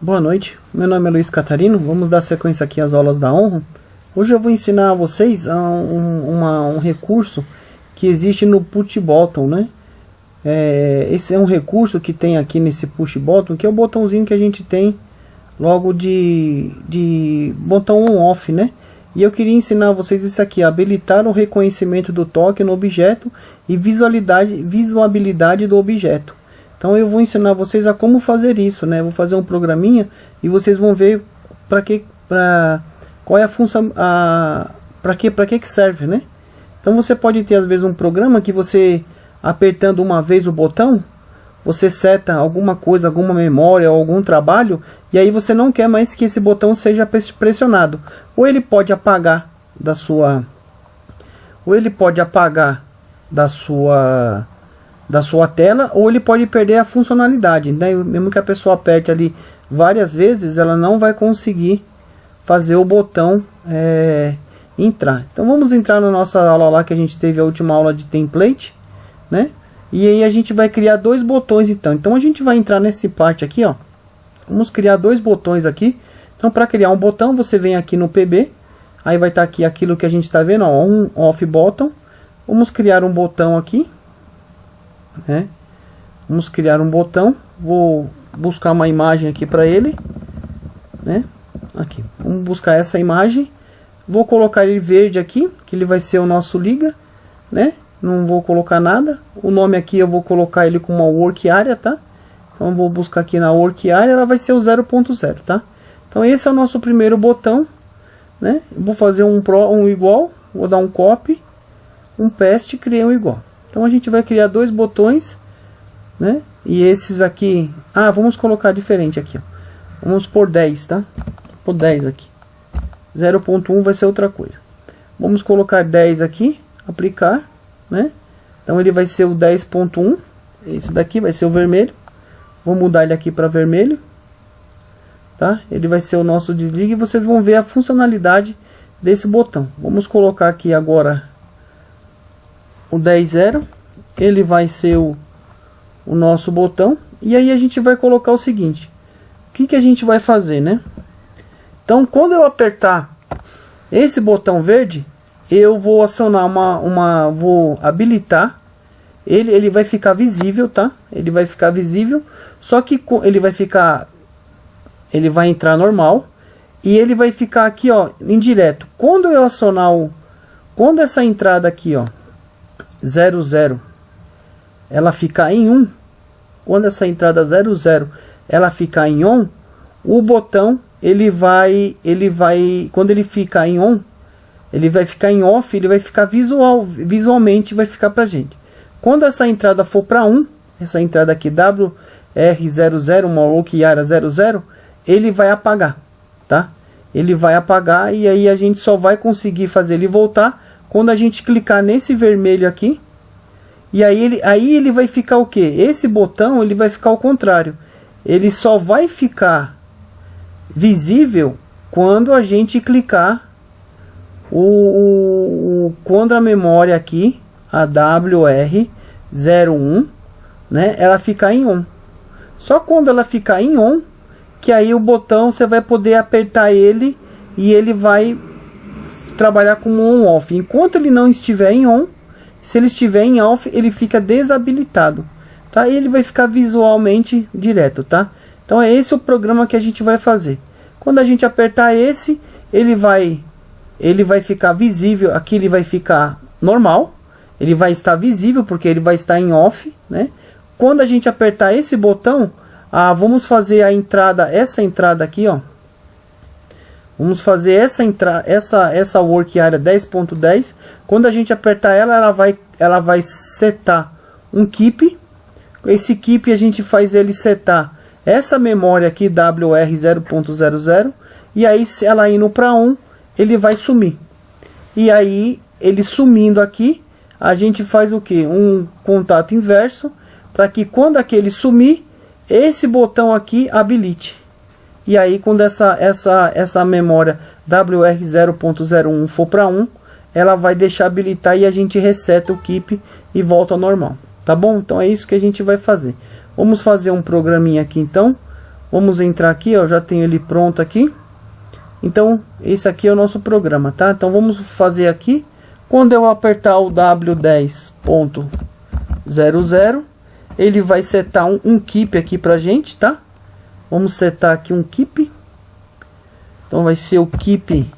Boa noite, meu nome é Luiz Catarino, vamos dar sequência aqui às aulas da Onrum. Hoje eu vou ensinar a vocês um recurso que existe no push button, né? Esse é um recurso que tem aqui nesse push button, que é o botãozinho que a gente tem logo de botão on-off, né? E eu queria ensinar a vocês isso aqui, habilitar o reconhecimento do toque no objeto e visualidade do objeto. Então eu vou ensinar vocês a como fazer isso, né? Vou fazer um programinha e vocês vão ver qual é a função, para que serve, né? Então você pode ter às vezes um programa que você apertando uma vez o botão, você seta alguma coisa, alguma memória ou algum trabalho, e aí você não quer mais que esse botão seja pressionado. Ou ele pode apagar da sua tela, ou ele pode perder a funcionalidade, né? Mesmo que a pessoa aperte ali várias vezes, ela não vai conseguir fazer o botão entrar. Então vamos entrar na nossa aula lá que a gente teve a última aula de template, né? E aí a gente vai criar dois botões então a gente vai entrar nessa parte aqui, ó. Vamos criar dois botões aqui. Então para criar um botão você vem aqui no PB, aí vai estar aqui aquilo que a gente está vendo, ó, on off button. Vamos criar um botão aqui, né? Vamos criar um botão, vou buscar uma imagem aqui para ele, né? Aqui, vamos buscar essa imagem, vou colocar ele verde aqui, que ele vai ser o nosso liga, né? Não vou colocar nada, o nome aqui eu vou colocar ele com uma work area, tá? Então eu vou buscar aqui na work area, ela vai ser o 0.0, tá? Então esse é o nosso primeiro botão, né? Eu vou fazer um igual, vou dar um copy, um paste, criei um igual. Então a gente vai criar dois botões, né? E esses aqui, vamos colocar diferente aqui, ó. Vamos por 10, tá? Por 10 aqui. 0.1 vai ser outra coisa. Vamos colocar 10 aqui, aplicar, né? Então ele vai ser o 10.1. Esse daqui vai ser o vermelho. Vou mudar ele aqui para vermelho, tá? Ele vai ser o nosso desligue e vocês vão ver a funcionalidade desse botão. Vamos colocar aqui agora o 10.0, ele vai ser o nosso botão. E aí a gente vai colocar o seguinte, o que a gente vai fazer, né? Então quando eu apertar esse botão verde, eu vou acionar vou habilitar ele vai ficar visível, tá? Ele vai ficar visível, só que ele vai entrar normal e ele vai ficar aqui, ó, indireto. Quando eu acionar quando essa entrada aqui, ó, 00, ela ficar em 1, quando essa entrada 00 ela ficar em on, o botão quando ele ficar em on, ele vai ficar em off, ele vai ficar visualmente vai ficar pra gente. Quando essa entrada for para 1, essa entrada aqui WR00, uma work area 00, ele vai apagar, tá? Ele vai apagar e aí a gente só vai conseguir fazer ele voltar quando a gente clicar nesse vermelho aqui. E aí ele vai ficar o que? Esse botão ele vai ficar ao contrário. Ele só vai ficar visível quando a gente clicar quando a memória aqui, a WR01, né, ela ficar em on. Só quando ela ficar em on, que aí o botão você vai poder apertar ele e ele vai trabalhar como on off. Enquanto ele não estiver em on, se ele estiver em off, ele fica desabilitado, tá? E ele vai ficar visualmente direto, tá? Então é esse o programa que a gente vai fazer. Quando a gente apertar esse, ele vai ficar visível, aqui ele vai ficar normal, ele vai estar visível porque ele vai estar em off, né? Quando a gente apertar esse botão, vamos fazer essa entrada aqui, ó. Vamos fazer essa work area 10.10. Quando a gente apertar ela vai setar um keep. Esse keep a gente faz ele setar essa memória aqui WR 0.00 e aí se ela indo para 1, ele vai sumir. E aí ele sumindo aqui, a gente faz o que? Um contato inverso para que quando aquele sumir, esse botão aqui habilite. E aí quando essa memória WR 0.01 for para 1, ela vai deixar habilitar e a gente reseta o keep e volta ao normal. Tá bom? Então é isso que a gente vai fazer. Vamos fazer um programinha aqui então. Vamos entrar aqui, ó, já tenho ele pronto aqui. Então, esse aqui é o nosso programa, tá? Então, vamos fazer aqui. Quando eu apertar o W10.00, ele vai setar um keep aqui pra gente, tá? Vamos setar aqui um keep. Então, vai ser o keep.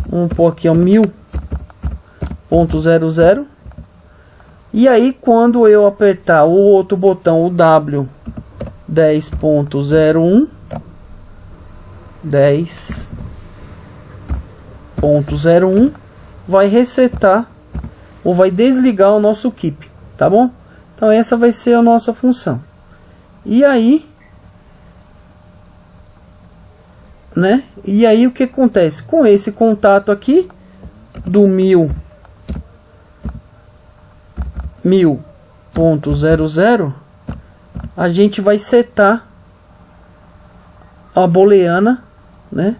Vamos pôr aqui, ó, 1000.00. E aí, quando eu apertar o outro botão, o W10.01, 10.01, vai resetar ou vai desligar o nosso keep, tá bom? Então essa vai ser a nossa função. E aí, né? E aí o que acontece com esse contato aqui do 1000.00, a gente vai setar a booleana, né?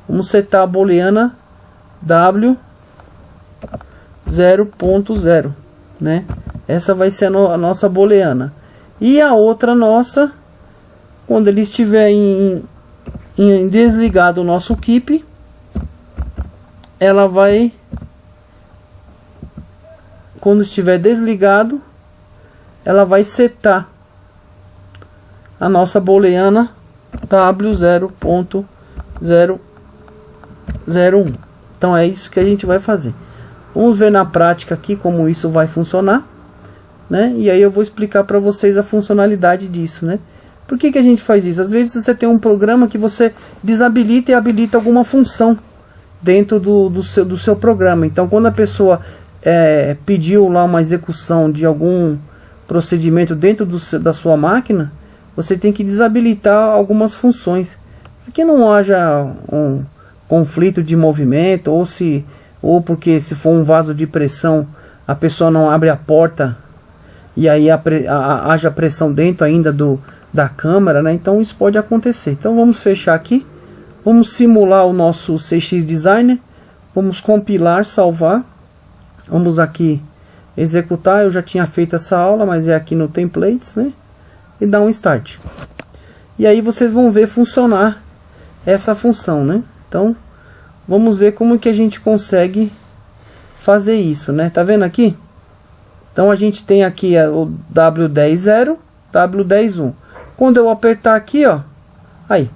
Vamos setar a booleana W0.0, né? Essa vai ser a nossa booleana. E a outra nossa, quando ele estiver em desligado o nosso keep, ela vai, quando estiver desligado, ela vai setar a nossa booleana W0.001. Então é isso que a gente vai fazer. Vamos ver na prática aqui como isso vai funcionar, né? E aí eu vou explicar para vocês a funcionalidade disso, né? Por que a gente faz isso? Às vezes você tem um programa que você desabilita e habilita alguma função dentro do seu programa. Então quando a pessoa pediu lá uma execução de algum procedimento dentro da sua máquina, você tem que desabilitar algumas funções para que não haja um conflito de movimento, ou porque se for um vaso de pressão, a pessoa não abre a porta e aí haja pressão dentro ainda da câmera, né? Então isso pode acontecer. Então vamos fechar aqui, vamos simular o nosso CX Designer, vamos compilar, salvar, vamos aqui executar. Eu já tinha feito essa aula, mas é aqui no Templates, né? E dar um Start. E aí vocês vão ver funcionar essa função, né? Então vamos ver como que a gente consegue fazer isso, né? Tá vendo aqui? Então a gente tem aqui o W10.0, W10.1. Quando eu apertar aqui, ó, aí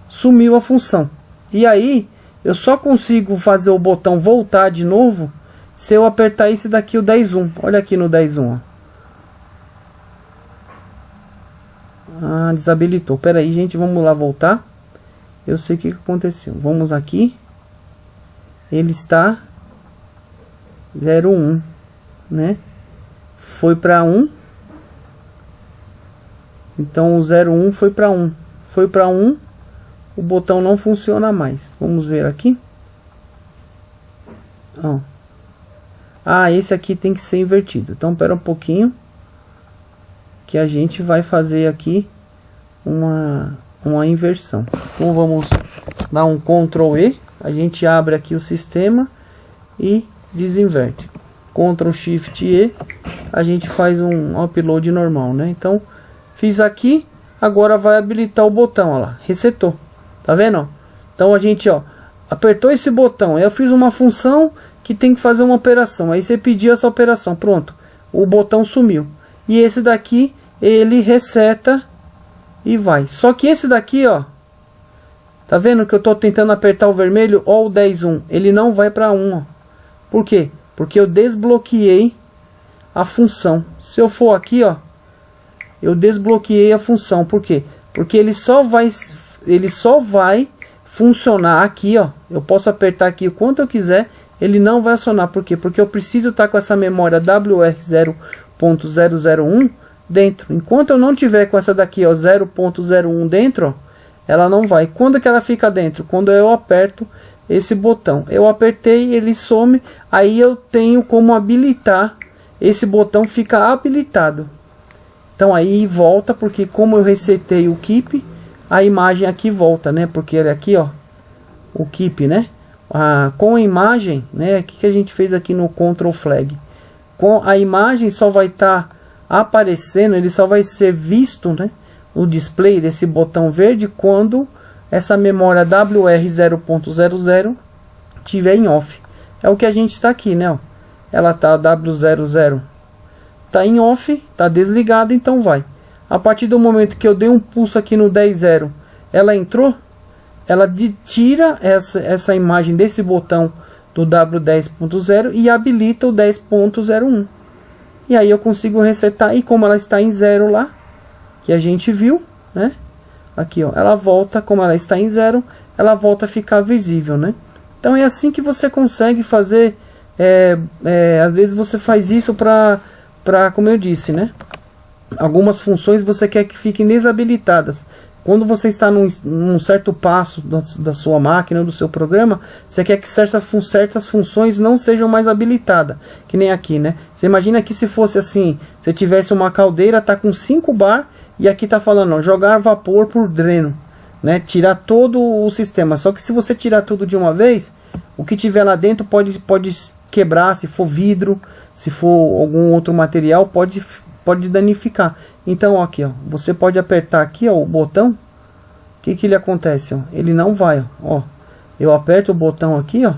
sumiu a função. E aí eu só consigo fazer o botão voltar de novo se eu apertar esse daqui, o 10.1. Olha aqui no 10.1, ó. Ah, desabilitou. Pera aí, gente, vamos lá voltar. Eu sei o que aconteceu. Vamos aqui. Ele está 0.1, né? Foi para 1. Então o 0.1 foi para 1. Foi para 1. O botão não funciona mais. Vamos ver aqui. Ó. Ah, esse aqui tem que ser invertido. Então espera um pouquinho, que a gente vai fazer aqui uma inversão. Então vamos dar um Ctrl E, a gente abre aqui o sistema e desinverte. Ctrl Shift E, a gente faz um upload normal, né? Então fiz aqui, agora vai habilitar o botão, ó lá, resetou. Tá vendo, ó? Então a gente, ó, apertou esse botão, eu fiz uma função que tem que fazer uma operação, aí você pediu essa operação, pronto, o botão sumiu. E esse daqui, ele reseta e vai. Só que esse daqui, ó, tá vendo que eu tô tentando apertar o vermelho, ó, o 10.1, ele não vai para 1, ó. Por quê? Porque eu desbloqueei a função. Se eu for aqui, ó, eu desbloqueei a função. Por quê? Porque ele só vai funcionar aqui, ó. Eu posso apertar aqui o quanto eu quiser, ele não vai acionar. Por quê? Porque eu preciso estar com essa memória WR0.001 dentro. Enquanto eu não tiver com essa daqui, ó, 0.01 dentro, ó, ela não vai. Quando que ela fica dentro? Quando eu aperto esse botão. Eu apertei, ele some, aí eu tenho como habilitar, esse botão fica habilitado. Então aí volta, porque como eu resetei o keep, a imagem aqui volta, né? Porque ele aqui, ó, o keep, né? Com a imagem, né? O que a gente fez aqui no Control Flag? Com a imagem só vai estar aparecendo, ele só vai ser visto, né? o display desse botão verde quando essa memória WR0.00 tiver em off. É o que a gente está aqui, né? Ó. Ela tá W00 tá em off, tá desligada, então vai. A partir do momento que eu dei um pulso aqui no 10.0, ela entrou, ela tira essa imagem desse botão do W10.0 e habilita o 10.01. E aí eu consigo resetar, e como ela está em 0 lá, que a gente viu, né? Aqui, ó, ela volta, como ela está em 0, ela volta a ficar visível, né? Então é assim que você consegue fazer, às vezes você faz isso para, como eu disse, né? Algumas funções você quer que fiquem desabilitadas. Quando você está num certo passo da sua máquina, do seu programa, você quer que certas funções não sejam mais habilitadas. Que nem aqui, né? Você imagina que se fosse assim, você tivesse uma caldeira, tá com 5 bar, e aqui tá falando, ó, jogar vapor por dreno, né? Tirar todo o sistema. Só que se você tirar tudo de uma vez, o que tiver lá dentro pode quebrar, se for vidro, se for algum outro material, pode danificar. Então, ó, aqui, ó, você pode apertar aqui, ó, o botão. O que ele acontece, ó? Ele não vai, ó. Eu aperto o botão aqui, ó.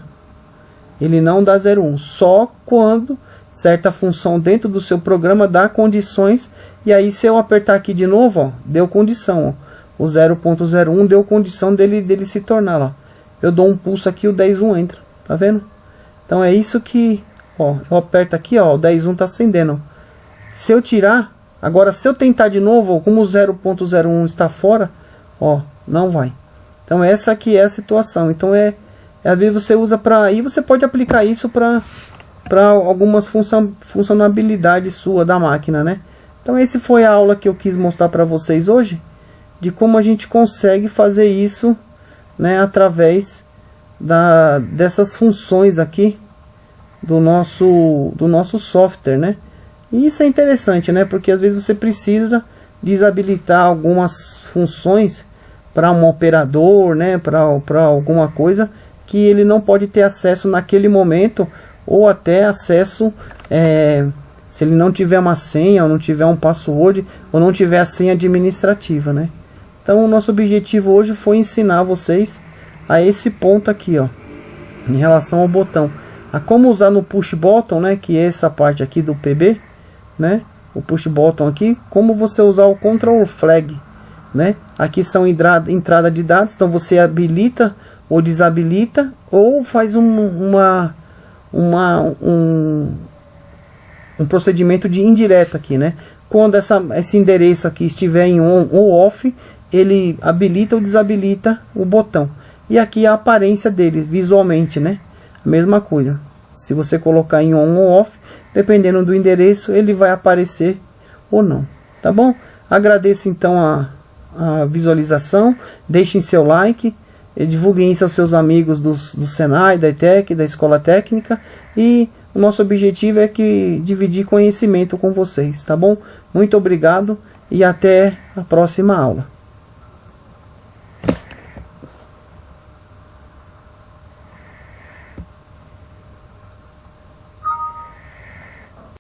Ele não dá 01, só quando certa função dentro do seu programa dá condições. E aí, se eu apertar aqui de novo, ó, deu condição, ó. O 0.01 deu condição dele se tornar lá. Eu dou um pulso aqui, o 10.1 entra, tá vendo? Então é isso que, ó, eu aperto aqui, ó, o 10.1 tá acendendo. Se eu tirar, agora se eu tentar de novo, como o 0.01 está fora, ó, não vai. Então essa aqui é a situação. Então às vezes você usa para, e você pode aplicar isso para algumas funcionalidades sua da máquina, né? Então essa foi a aula que eu quis mostrar para vocês hoje, de como a gente consegue fazer isso, né, através dessas funções aqui do nosso software, né? E isso é interessante, né? Porque às vezes você precisa desabilitar algumas funções para um operador, né? Para alguma coisa que ele não pode ter acesso naquele momento, ou até acesso, se ele não tiver uma senha, ou não tiver um password, ou não tiver a senha administrativa, né? Então o nosso objetivo hoje foi ensinar vocês a esse ponto aqui, ó, em relação ao botão, a como usar no push button, né? Que é essa parte aqui do PB, né? O push button aqui, como você usar o control flag, né? Aqui são entrada de dados, então você habilita ou desabilita, ou faz um procedimento de indireta aqui, né? Quando esse endereço aqui estiver em on ou off, ele habilita ou desabilita o botão. E aqui a aparência dele visualmente, né? A mesma coisa. Se você colocar em on ou off, dependendo do endereço, ele vai aparecer ou não, tá bom? Agradeço então a visualização, deixem seu like, divulguem isso aos seus amigos do Senai, da ETEC, da Escola Técnica, e o nosso objetivo é dividir conhecimento com vocês, tá bom? Muito obrigado e até a próxima aula.